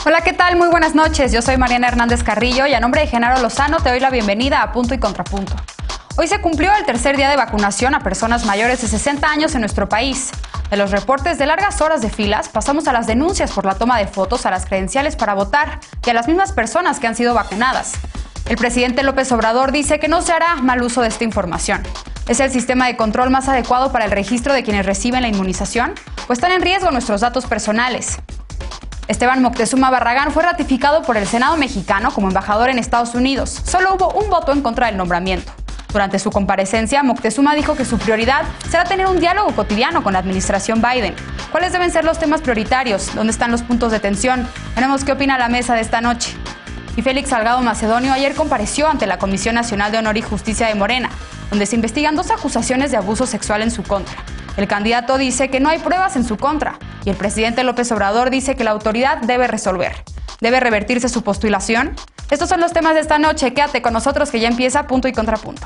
Hola, ¿qué tal? Muy buenas noches. Yo soy Mariana Hernández Carrillo y a nombre de Genaro Lozano te doy la bienvenida a Punto y Contrapunto. Hoy se cumplió el tercer día de vacunación a personas mayores de 60 años en nuestro país. De los reportes de largas horas de filas, pasamos a las denuncias por la toma de fotos a las credenciales para votar y a las mismas personas que han sido vacunadas. El presidente López Obrador dice que no se hará mal uso de esta información. ¿Es el sistema de control más adecuado para el registro de quienes reciben la inmunización? ¿O están en riesgo nuestros datos personales? Esteban Moctezuma Barragán fue ratificado por el Senado mexicano como embajador en Estados Unidos. Solo hubo un voto en contra del nombramiento. Durante su comparecencia, Moctezuma dijo que su prioridad será tener un diálogo cotidiano con la administración Biden. ¿Cuáles deben ser los temas prioritarios? ¿Dónde están los puntos de tensión? Veremos qué opina la mesa de esta noche. Y Félix Salgado Macedonio ayer compareció ante la Comisión Nacional de Honor y Justicia de Morena, donde se investigan 2 acusaciones de abuso sexual en su contra. El candidato dice que no hay pruebas en su contra y el presidente López Obrador dice que la autoridad debe resolver. ¿Debe revertirse su postulación? Estos son los temas de esta noche. Quédate con nosotros que ya empieza Punto y Contrapunto.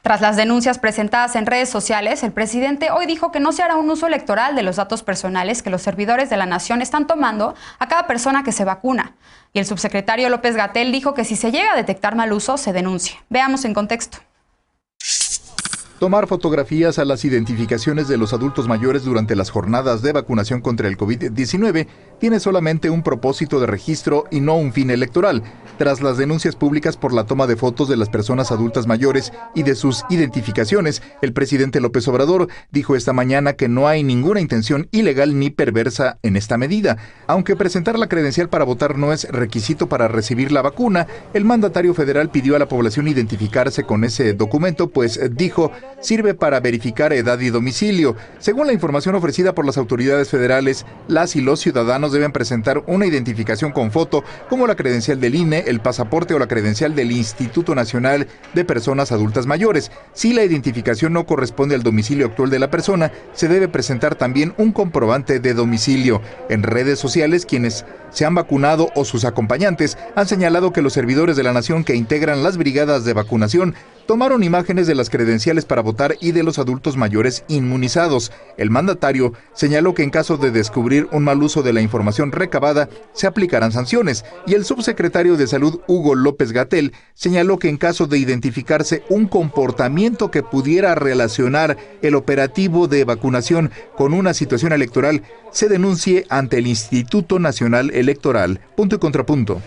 Tras las denuncias presentadas en redes sociales, el presidente hoy dijo que no se hará un uso electoral de los datos personales que los servidores de la nación están tomando a cada persona que se vacuna. Y el subsecretario López-Gatell dijo que si se llega a detectar mal uso, se denuncie. Veamos en contexto. Tomar fotografías a las identificaciones de los adultos mayores durante las jornadas de vacunación contra el COVID-19 tiene solamente un propósito de registro y no un fin electoral. Tras las denuncias públicas por la toma de fotos de las personas adultas mayores y de sus identificaciones, el presidente López Obrador dijo esta mañana que no hay ninguna intención ilegal ni perversa en esta medida. Aunque presentar la credencial para votar no es requisito para recibir la vacuna, el mandatario federal pidió a la población identificarse con ese documento, pues dijo sirve para verificar edad y domicilio. Según la información ofrecida por las autoridades federales, las y los ciudadanos deben presentar una identificación con foto, como la credencial del INE, el pasaporte o la credencial del Instituto Nacional de Personas Adultas Mayores. Si la identificación no corresponde al domicilio actual de la persona, se debe presentar también un comprobante de domicilio. En redes sociales, quienes se han vacunado o sus acompañantes han señalado que los servidores de la nación que integran las brigadas de vacunación tomaron imágenes de las credenciales para votar y de los adultos mayores inmunizados. El mandatario señaló que en caso de descubrir un mal uso de la información recabada, se aplicarán sanciones, y el subsecretario de Salud, Hugo López-Gatell, señaló que en caso de identificarse un comportamiento que pudiera relacionar el operativo de vacunación con una situación electoral, se denuncie ante el Instituto Nacional Electoral. Punto y contrapunto.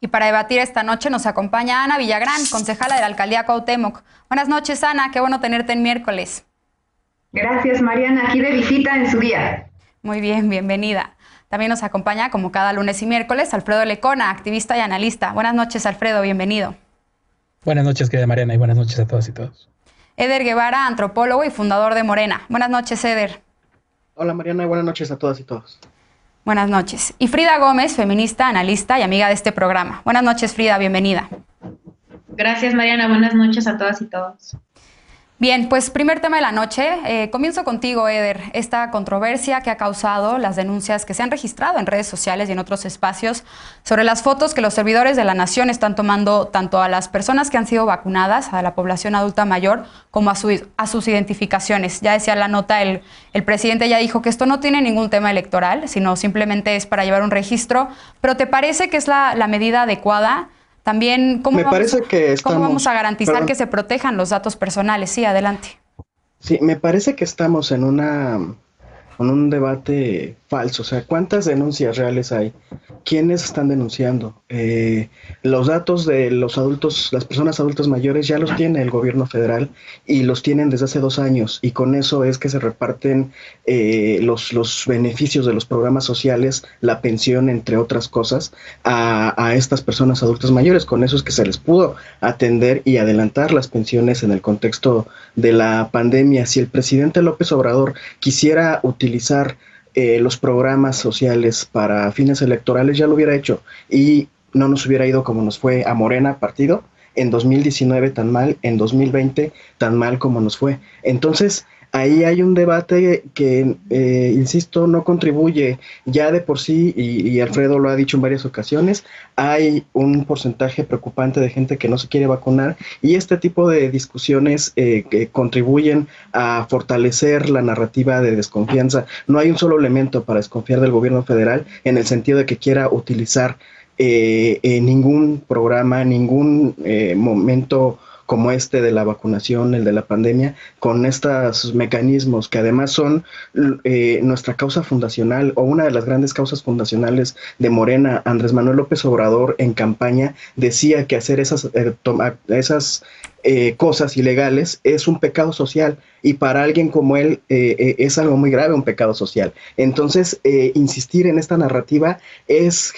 Y para debatir esta noche nos acompaña Ana Villagrán, concejala de la Alcaldía Cuauhtémoc. Buenas noches, Ana, qué bueno tenerte en miércoles. Gracias, Mariana, aquí de visita en su día. Muy bien, bienvenida. También nos acompaña, como cada lunes y miércoles, Alfredo Lecona, activista y analista. Buenas noches, Alfredo, bienvenido. Buenas noches, querida Mariana, y buenas noches a todas y todos. Eder Guevara, antropólogo y fundador de Morena. Buenas noches, Eder. Hola, Mariana, y buenas noches a todas y todos. Buenas noches. Y Frida Gómez, feminista, analista y amiga de este programa. Buenas noches, Frida, bienvenida. Gracias, Mariana. Buenas noches a todas y todos. Bien, pues primer tema de la noche. Comienzo contigo, Eder. Esta controversia que ha causado las denuncias que se han registrado en redes sociales y en otros espacios sobre las fotos que los servidores de la nación están tomando tanto a las personas que han sido vacunadas, a la población adulta mayor, como a sus identificaciones. Ya decía la nota, el presidente ya dijo que esto no tiene ningún tema electoral, sino simplemente es para llevar un registro. ¿Pero te parece que es la medida adecuada? También, ¿cómo vamos a garantizar que se protejan los datos personales? Sí, adelante. Sí, me parece que estamos en un debate falso. O sea, ¿cuántas denuncias reales hay? ¿Quiénes están denunciando? Los datos de los adultos, las personas adultas mayores ya los tiene el gobierno federal y los tienen desde hace 2 años, y con eso es que se reparten los beneficios de los programas sociales, la pensión, entre otras cosas, a estas personas adultas mayores. Con eso es que se les pudo atender y adelantar las pensiones en el contexto de la pandemia. Si el presidente López Obrador quisiera utilizar los programas sociales para fines electorales, ya lo hubiera hecho y no nos hubiera ido como nos fue a Morena, partido, en 2019 tan mal, en 2020 tan mal como nos fue. Entonces, Ahí hay un debate que, insisto, no contribuye ya de por sí, y Alfredo lo ha dicho en varias ocasiones, hay un porcentaje preocupante de gente que no se quiere vacunar, y este tipo de discusiones que contribuyen a fortalecer la narrativa de desconfianza. No hay un solo elemento para desconfiar del gobierno federal en el sentido de que quiera utilizar ningún programa, ningún momento como este de la vacunación, el de la pandemia, con estos mecanismos que además son nuestra causa fundacional, o una de las grandes causas fundacionales de Morena. Andrés Manuel López Obrador en campaña decía que hacer esas cosas ilegales es un pecado social, y para alguien como él es algo muy grave, un pecado social. Entonces, insistir en esta narrativa es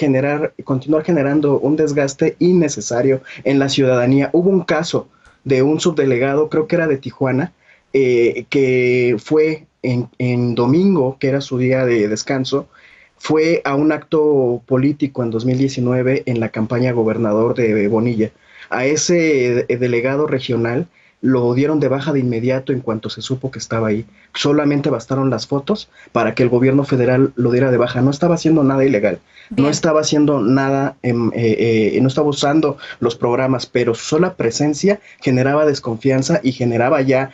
continuar generando un desgaste innecesario en la ciudadanía. Hubo un caso de un subdelegado, creo que era de Tijuana, que fue en domingo, que era su día de descanso, fue a un acto político en 2019 en la campaña gobernador de Bonilla. A ese delegado regional lo dieron de baja de inmediato en cuanto se supo que estaba ahí. Solamente bastaron las fotos para que el gobierno federal lo diera de baja. No estaba haciendo nada ilegal. Bien. No estaba haciendo nada, no estaba usando los programas, pero su sola presencia generaba desconfianza y generaba ya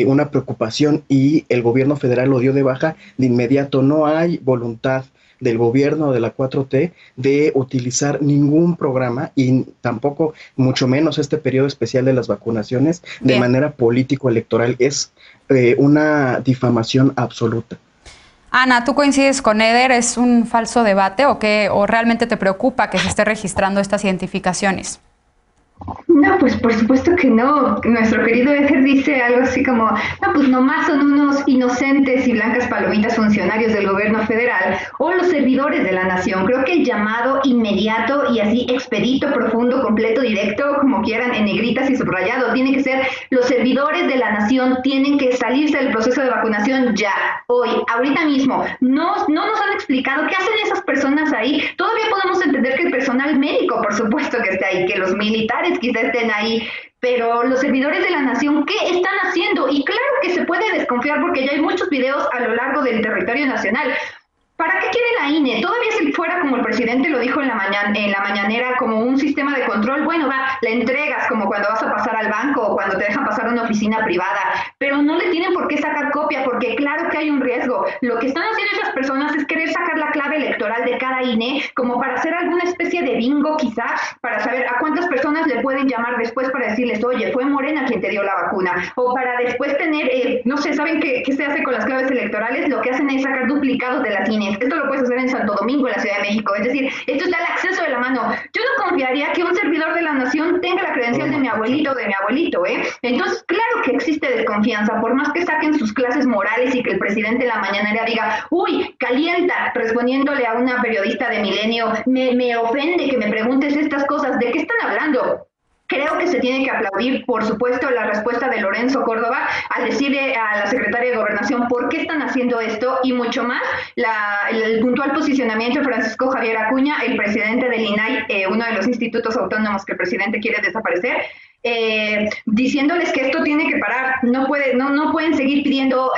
una preocupación, y el gobierno federal lo dio de baja de inmediato. No hay voluntad del gobierno de la 4T de utilizar ningún programa, y tampoco, mucho menos este periodo especial de las vacunaciones, de manera político-electoral. Es una difamación absoluta. Ana, ¿tú coincides con Eder? ¿Es un falso debate o realmente te preocupa que se esté registrando estas identificaciones? No, pues por supuesto que no. Nuestro querido Eder dice algo así como, no, pues nomás son unos inocentes y blancas palomitas funcionarios del gobierno federal o los servidores de la nación. Creo que el llamado inmediato y así expedito, profundo, completo, directo, como quieran, en negritas y subrayado, tiene que ser: los servidores de la nación tienen que salirse del proceso de vacunación ya, hoy, ahorita mismo. No nos han explicado qué hacen esas personas ahí. Todavía podemos entender que el personal médico, por supuesto que esté ahí, que los militares quizás estén ahí, pero los servidores de la nación, ¿qué están haciendo? Y claro que se puede desconfiar porque ya hay muchos videos a lo largo del territorio nacional. ¿Para qué quiere la INE? Todavía si fuera, como el presidente lo dijo en la mañanera, como un sistema de control, bueno, la entregas como cuando vas a pasar al banco o cuando te dejan pasar a una oficina privada, pero no le tienen por qué sacar copia, porque claro que hay un riesgo. Lo que están haciendo esas personas es querer sacar la clave electoral de cada INE, como para hacer alguna especie de bingo quizá, para saber a cuántas personas le pueden llamar después para decirles, oye, fue Morena quien te dio la vacuna, o para después tener, no sé, ¿saben qué se hace con las claves electorales? Lo que hacen es sacar duplicados de las INE. Esto lo puedes hacer en Santo Domingo, en la Ciudad de México. Es decir, esto está al acceso de la mano. Yo no confiaría que un servidor de la nación tenga la credencial de mi abuelito o de mi abuelito, ¿eh? Entonces, claro que existe desconfianza, por más que saquen sus clases morales y que el presidente en la mañanera diga, uy, calienta, respondiéndole a una periodista de Milenio, me ofende que me preguntes estas cosas. ¿De qué están hablando? Creo que se tiene que aplaudir, por supuesto, la respuesta de Lorenzo Córdoba al decirle a la secretaria de Gobernación por qué están haciendo esto, y mucho más el puntual posicionamiento de Francisco Javier Acuña, el presidente del INAI, uno de los institutos autónomos que el presidente quiere desaparecer, diciéndoles que esto tiene que parar. No pueden seguir pidiendo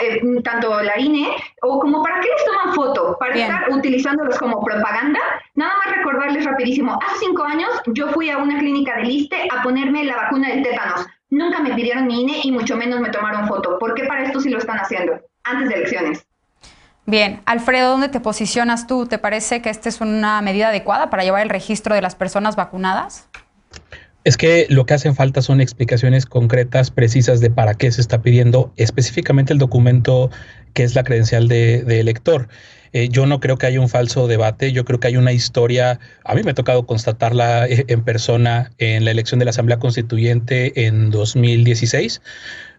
tanto la INE, o como para qué les toman foto, para estar utilizándolos como propaganda. Nada más recordarles rapidísimo, hace 5 años yo fui a una clínica del ISSSTE a ponerme la vacuna del tétanos. Nunca me pidieron mi INE y mucho menos me tomaron foto. ¿Por qué para esto sí lo están haciendo? Antes de elecciones. Bien, Alfredo, ¿dónde te posicionas tú? ¿Te parece que esta es una medida adecuada para llevar el registro de las personas vacunadas? Es que lo que hacen falta son explicaciones concretas, precisas de para qué se está pidiendo específicamente el documento que es la credencial de elector. Yo no creo que haya un falso debate, yo creo que hay una historia. A mí me ha tocado constatarla en persona en la elección de la Asamblea Constituyente en 2016,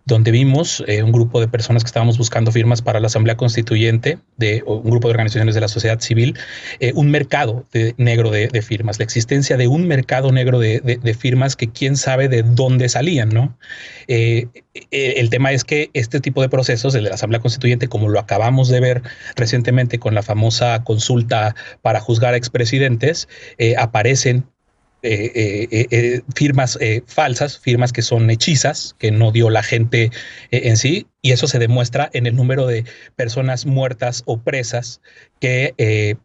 donde vimos un grupo de personas que estábamos buscando firmas para la Asamblea Constituyente, un grupo de organizaciones de la sociedad civil, un mercado negro de firmas, la existencia de un mercado negro de firmas que quién sabe de dónde salían, ¿no? El tema es que este tipo de procesos, el de la Asamblea Constituyente, como lo acabamos de ver recientemente con la famosa consulta para juzgar a expresidentes, aparecen firmas falsas, firmas que son hechizas, que no dio la gente en sí, y eso se demuestra en el número de personas muertas o presas que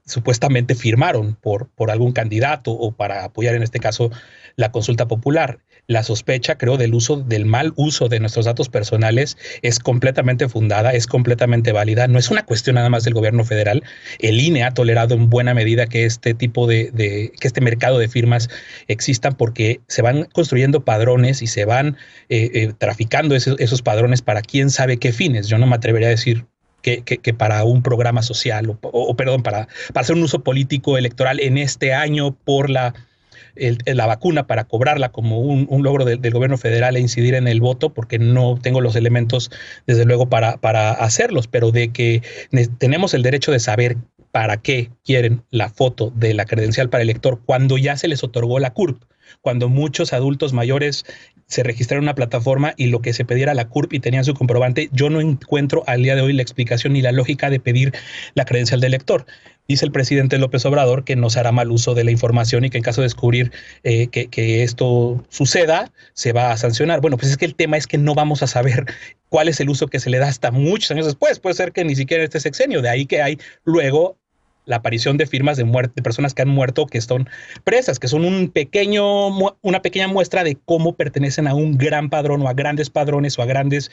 supuestamente firmaron por algún candidato o para apoyar en este caso la consulta popular. La sospecha, creo, del mal uso de nuestros datos personales es completamente fundada, es completamente válida. No es una cuestión nada más del gobierno federal. El INE ha tolerado en buena medida que este tipo que este mercado de firmas existan, porque se van construyendo padrones y se van traficando esos padrones para quién sabe qué fines. Yo no me atrevería a decir que para un programa social perdón, para hacer un uso político electoral en este año por la vacuna, para cobrarla como un logro del gobierno federal e incidir en el voto, porque no tengo los elementos, desde luego, para hacerlos, pero de que tenemos el derecho de saber para qué quieren la foto de la credencial para elector cuando ya se les otorgó la CURP, cuando muchos adultos mayores se registraron en una plataforma y lo que se pedía era la CURP y tenían su comprobante. Yo no encuentro al día de hoy la explicación ni la lógica de pedir la credencial de elector. Dice el presidente López Obrador que no se hará mal uso de la información y que en caso de descubrir que esto suceda, se va a sancionar. Bueno, pues es que el tema es que no vamos a saber cuál es el uso que se le da hasta muchos años después. Puede ser que ni siquiera en este sexenio, de ahí que hay luego la aparición de firmas de muerte de personas que han muerto, que están presas, que son una pequeña muestra de cómo pertenecen a un gran padrón o a grandes padrones o a grandes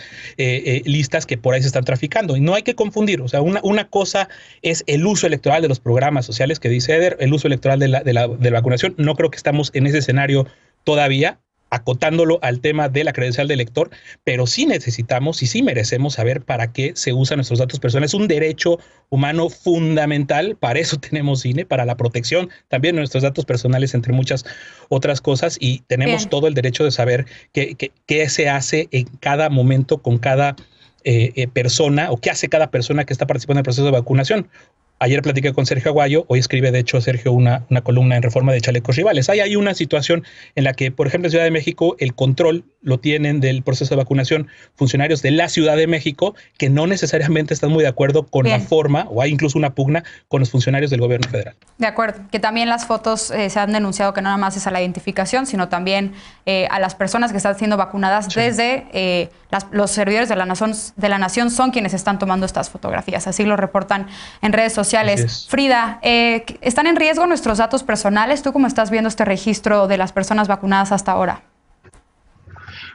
listas que por ahí se están traficando. Y no hay que confundir, o sea, una cosa es el uso electoral de los programas sociales que dice Eder, el uso electoral de la vacunación. No creo que estamos en ese escenario todavía, acotándolo al tema de la credencial de elector, pero sí necesitamos y sí merecemos saber para qué se usan nuestros datos personales. Es un derecho humano fundamental, para eso tenemos INE, para la protección también de nuestros datos personales, entre muchas otras cosas, y tenemos todo el derecho de saber qué se hace en cada momento con cada persona, o qué hace cada persona que está participando en el proceso de vacunación. Ayer platiqué con Sergio Aguayo, hoy escribe de hecho Sergio una columna en Reforma de Chalecos Rivales. Hay una situación en la que, por ejemplo, en Ciudad de México, el control lo tienen del proceso de vacunación funcionarios de la Ciudad de México que no necesariamente están muy de acuerdo con la forma, o hay incluso una pugna con los funcionarios del gobierno federal. De acuerdo, que también las fotos se han denunciado que no nada más es a la identificación, sino también a las personas que están siendo vacunadas desde los servidores de la nación son quienes están tomando estas fotografías. Así lo reportan en redes sociales. Frida, ¿están en riesgo nuestros datos personales? ¿Tú cómo estás viendo este registro de las personas vacunadas hasta ahora?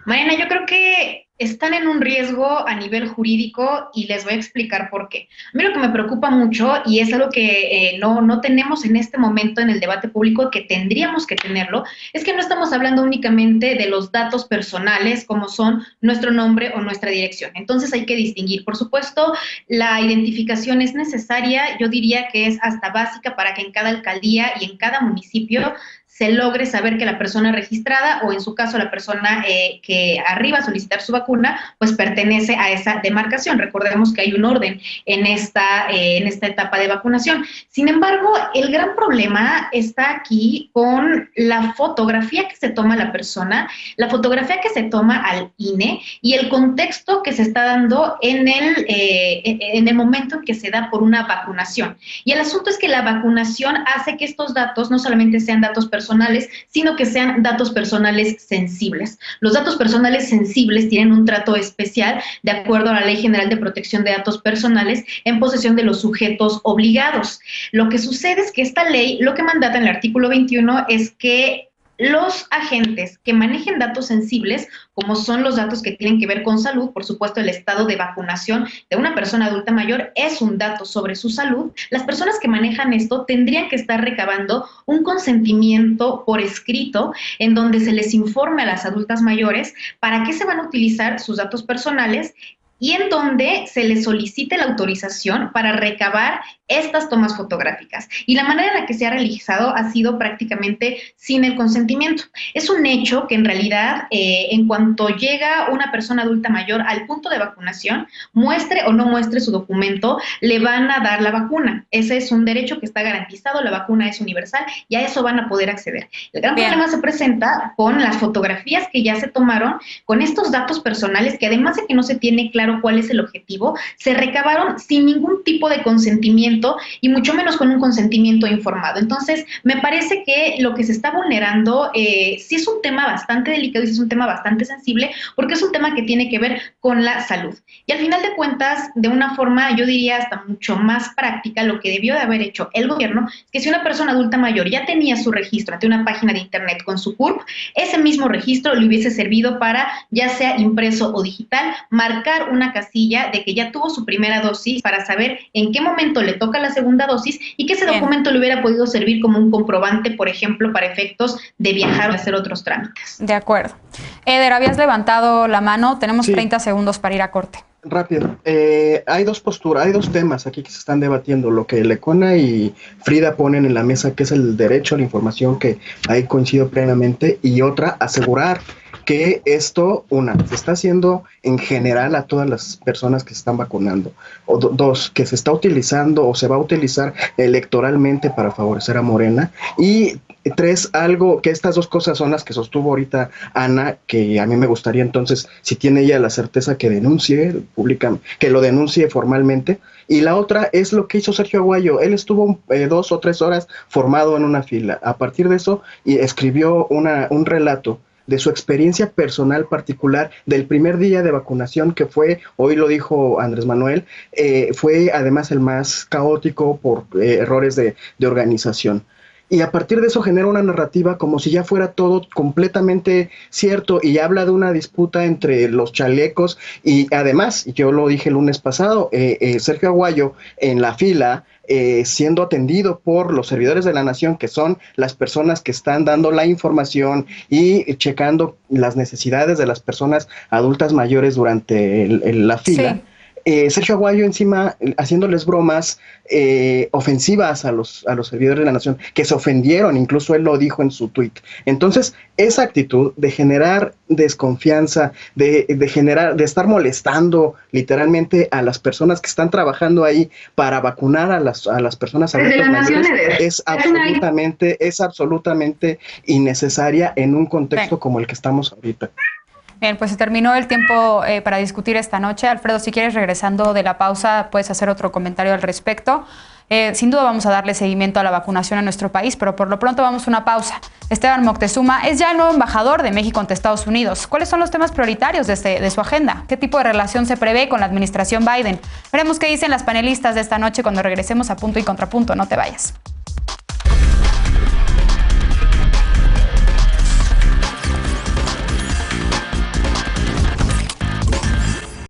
Mariana, yo creo que están en un riesgo a nivel jurídico y les voy a explicar por qué. A mí lo que me preocupa mucho, y es algo que no tenemos en este momento en el debate público, que tendríamos que tenerlo, es que no estamos hablando únicamente de los datos personales como son nuestro nombre o nuestra dirección. Entonces hay que distinguir. Por supuesto, la identificación es necesaria, yo diría que es hasta básica para que en cada alcaldía y en cada municipio se logre saber que la persona registrada, o en su caso la persona que arriba a solicitar su vacuna, pues pertenece a esa demarcación. Recordemos que hay un orden en esta etapa de vacunación. Sin embargo, el gran problema está aquí con la fotografía que se toma la persona, la fotografía que se toma al INE y el contexto que se está dando en el momento en que se da por una vacunación. Y el asunto es que la vacunación hace que estos datos no solamente sean datos personales, sino que sean datos personales sensibles. Los datos personales sensibles tienen un trato especial de acuerdo a la Ley General de Protección de Datos Personales en posesión de los sujetos obligados. Lo que sucede es que esta ley, lo que mandata en el artículo 21 es que los agentes que manejen datos sensibles, como son los datos que tienen que ver con salud, por supuesto el estado de vacunación de una persona adulta mayor es un dato sobre su salud, las personas que manejan esto tendrían que estar recabando un consentimiento por escrito en donde se les informe a las adultas mayores para qué se van a utilizar sus datos personales y en donde se les solicite la autorización para recabar estas tomas fotográficas. Y la manera en la que se ha realizado ha sido prácticamente sin el consentimiento. Es un hecho que en realidad, en cuanto llega una persona adulta mayor al punto de vacunación, muestre o no muestre su documento, le van a dar la vacuna. Ese es un derecho que está garantizado, la vacuna es universal y a eso van a poder acceder. El gran problema se presenta con las fotografías que ya se tomaron, con estos datos personales que además de que no se tiene claro claro cuál es el objetivo, se recabaron sin ningún tipo de consentimiento y mucho menos con un consentimiento informado. Entonces, me parece que lo que se está vulnerando sí es un tema bastante delicado y sí es un tema bastante sensible, porque es un tema que tiene que ver con la salud. Y al final de cuentas, de una forma, yo diría hasta mucho más práctica, lo que debió de haber hecho el gobierno es que si una persona adulta mayor ya tenía su registro ante una página de internet con su CURP, ese mismo registro le hubiese servido para, ya sea impreso o digital, marcar una casilla de que ya tuvo su primera dosis para saber en qué momento le toca la segunda dosis y que ese documento le hubiera podido servir como un comprobante, por ejemplo, para efectos de viajar o hacer otros trámites. De acuerdo. Eder, habías levantado la mano, tenemos 30 segundos para ir a corte. Rápido. Hay dos posturas, hay dos temas aquí que se están debatiendo. Lo que Lecona y Frida ponen en la mesa, que es el derecho a la información, que ahí coincido plenamente, y otra, asegurar que esto, se está haciendo en general a todas las personas que se están vacunando. O dos, que se está utilizando o se va a utilizar electoralmente para favorecer a Morena. Y tres, algo que estas dos cosas son las que sostuvo ahorita Ana, que a mí me gustaría entonces, si tiene ella la certeza, que denuncie públicamente, que lo denuncie formalmente. Y la otra es lo que hizo Sergio Aguayo. Él estuvo 2 o 3 horas formado en una fila. A partir de eso, y escribió un relato de su experiencia personal particular del primer día de vacunación, que fue, hoy lo dijo Andrés Manuel, fue además el más caótico por errores de organización. Y a partir de eso genera una narrativa como si ya fuera todo completamente cierto, y habla de una disputa entre los chalecos. Y además, yo lo dije el lunes pasado, Sergio Aguayo en la fila, siendo atendido por los servidores de la nación, que son las personas que están dando la información y checando las necesidades de las personas adultas mayores durante la fila. Sí. Sergio Aguayo encima haciéndoles bromas ofensivas a los servidores de la nación, que se ofendieron, incluso él lo dijo en su tuit. Entonces, esa actitud de generar desconfianza, de estar molestando literalmente a las personas que están trabajando ahí para vacunar a las personas adultas mayores, es absolutamente innecesaria en un contexto como el que estamos ahorita. Bien, pues se terminó el tiempo para discutir esta noche. Alfredo, si quieres, regresando de la pausa, puedes hacer otro comentario al respecto. Sin duda vamos a darle seguimiento a la vacunación en nuestro país, pero por lo pronto vamos a una pausa. Esteban Moctezuma es ya el nuevo embajador de México ante Estados Unidos. ¿Cuáles son los temas prioritarios de su agenda? ¿Qué tipo de relación se prevé con la administración Biden? Veremos qué dicen las panelistas de esta noche cuando regresemos a Punto y Contrapunto. No te vayas.